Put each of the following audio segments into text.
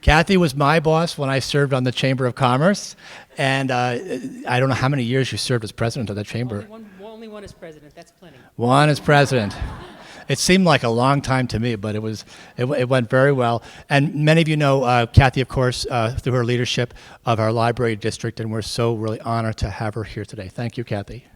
Kathy was my boss when I served on the Chamber of Commerce, and I don't know how many years you served as president of the chamber. Only one as president. That's plenty. One as president. It seemed like a long time to me, but it went very well. And many of you know Kathy, of course, through her leadership of our library district, and we're so really honored to have her here today. Thank you, Kathy.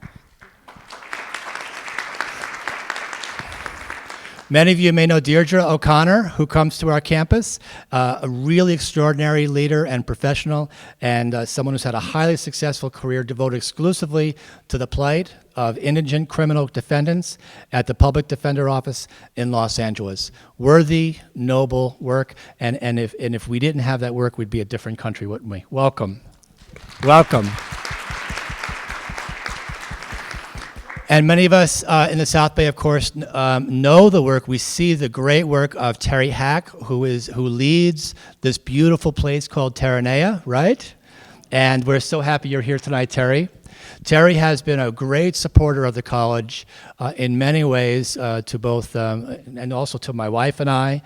Many of you may know Deirdre O'Connor, who comes to our campus, a really extraordinary leader and professional, and someone who's had a highly successful career devoted exclusively to the plight of indigent criminal defendants at the Public Defender Office in Los Angeles. Worthy, noble work, and if we didn't have that work, we'd be a different country, wouldn't we? Welcome. Welcome. And many of us in the South Bay, of course, know the work. We see the great work of Terry Hack, who leads this beautiful place called Terranea, right? And we're so happy you're here tonight, Terry. Terry has been a great supporter of the college in many ways to both, and also to my wife and I,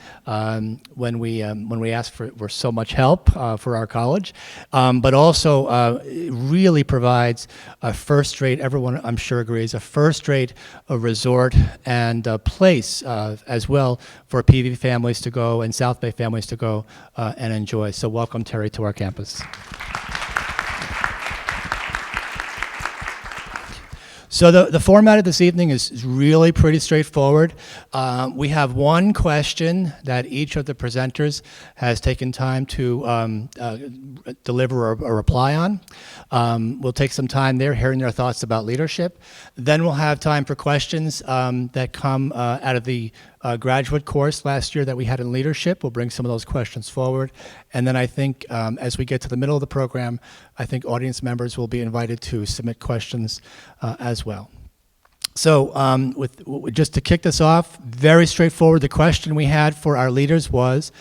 when we asked for so much help for our college, but also really provides a first-rate, everyone I'm sure agrees, a first-rate resort and a place as well for PV families to go and South Bay families to go and enjoy. So welcome, Terry, to our campus. So the format of this evening is really pretty straightforward. We have one question that each of the presenters has taken time to deliver a reply on. We'll take some time there hearing their thoughts about leadership. Then we'll have time for questions that come out of the graduate course last year that we had in leadership. We'll bring some of those questions forward. And then I think as we get to the middle of the program, I think audience members will be invited to submit questions as well. So just to kick this off, very straightforward, the question we had for our leaders was,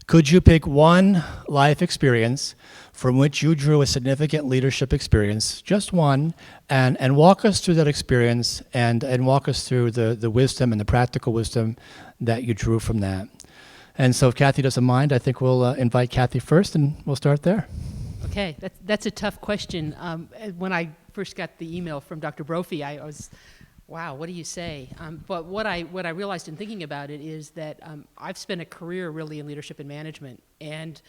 could you pick one life experience from which you drew a significant leadership experience, just one, and walk us through that experience and walk us through the wisdom and the practical wisdom that you drew from that. And so if Kathy doesn't mind, I think we'll invite Kathy first, and we'll start there. Okay, that's a tough question. When I first got the email from Dr. Brophy, I was, wow, what do you say? But what I realized in thinking about it is that I've spent a career really in leadership and management, and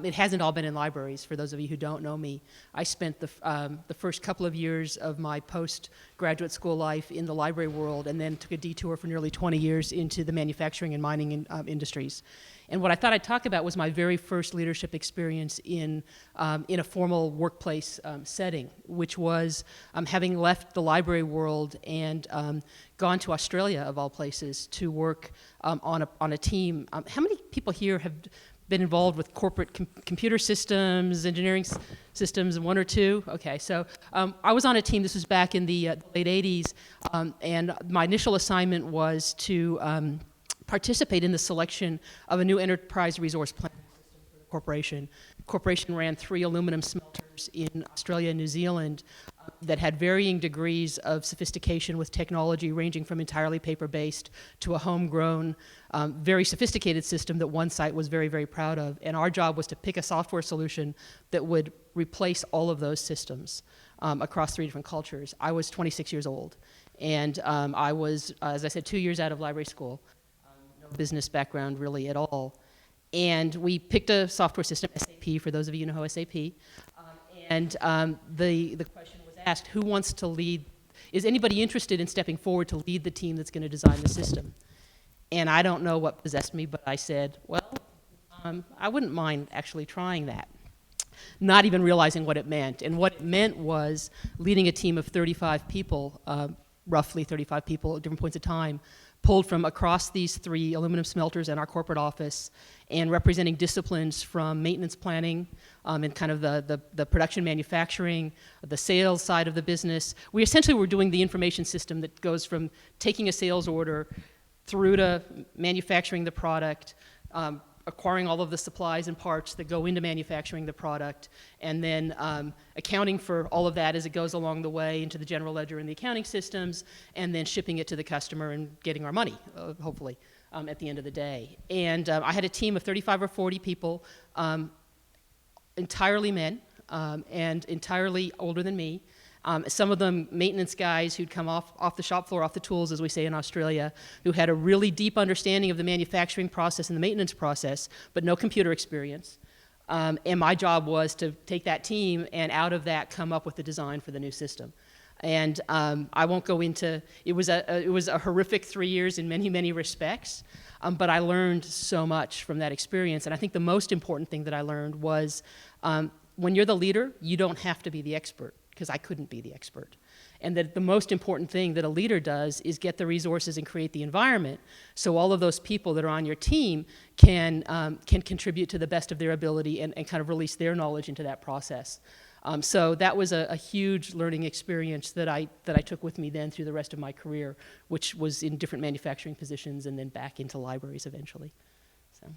it hasn't all been in libraries. For those of you who don't know me, I spent the first couple of years of my postgraduate school life in the library world, and then took a detour for nearly 20 years into the manufacturing and mining industries. And what I thought I'd talk about was my very first leadership experience in a formal workplace setting, which was having left the library world and gone to Australia, of all places, to work on a team. How many people here have been involved with corporate computer systems, engineering systems, one or two? Okay, so I was on a team, this was back in the late 80s, and my initial assignment was to participate in the selection of a new enterprise resource planning system for the corporation. The corporation ran 3 aluminum smelters in Australia and New Zealand that had varying degrees of sophistication with technology ranging from entirely paper-based to a homegrown, very sophisticated system that one site was very, very proud of. And our job was to pick a software solution that would replace all of those systems across 3 different cultures. I was 26 years old, and I was, as I said, 2 years out of library school. Business background really at all. And we picked a software system, SAP, for those of you who know SAP. And the question was asked, who wants to lead, is anybody interested in stepping forward to lead the team that's going to design the system? And I don't know what possessed me, but I said, well, I wouldn't mind actually trying that. Not even realizing what it meant. And what it meant was leading a team of 35 people, roughly 35 people at different points of time, pulled from across these 3 aluminum smelters and our corporate office, and representing disciplines from maintenance planning and kind of the production manufacturing, the sales side of the business. We essentially were doing the information system that goes from taking a sales order through to manufacturing the product, acquiring all of the supplies and parts that go into manufacturing the product, and then accounting for all of that as it goes along the way into the general ledger and the accounting systems, and then shipping it to the customer and getting our money, hopefully. at the end of the day. And I had a team of 35 or 40 people, entirely men, and entirely older than me. Some of them maintenance guys who'd come off the shop floor, off the tools, as we say in Australia, who had a really deep understanding of the manufacturing process and the maintenance process, but no computer experience. And my job was to take that team and out of that come up with the design for the new system. And I won't go into, it was a horrific 3 years in many, many respects, but I learned so much from that experience. And I think the most important thing that I learned was when you're the leader, you don't have to be the expert, because I couldn't be the expert. And that the most important thing that a leader does is get the resources and create the environment so all of those people that are on your team can contribute to the best of their ability and kind of release their knowledge into that process. So that was a huge learning experience that I took with me then through the rest of my career, which was in different manufacturing positions and then back into libraries eventually. So.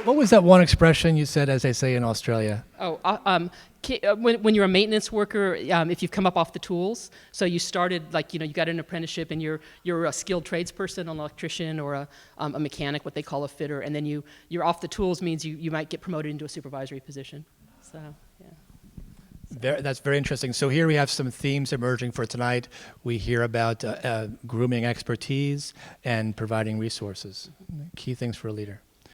What was that one expression you said, as they say in Australia? When you're a maintenance worker, if you've come up off the tools, so you started you got an apprenticeship and you're a skilled tradesperson, an electrician or a mechanic, what they call a fitter, and then you're off the tools means you might get promoted into a supervisory position. So yeah. That's very interesting. So here we have some themes emerging for tonight. We hear about grooming expertise and providing resources, key things for a leader.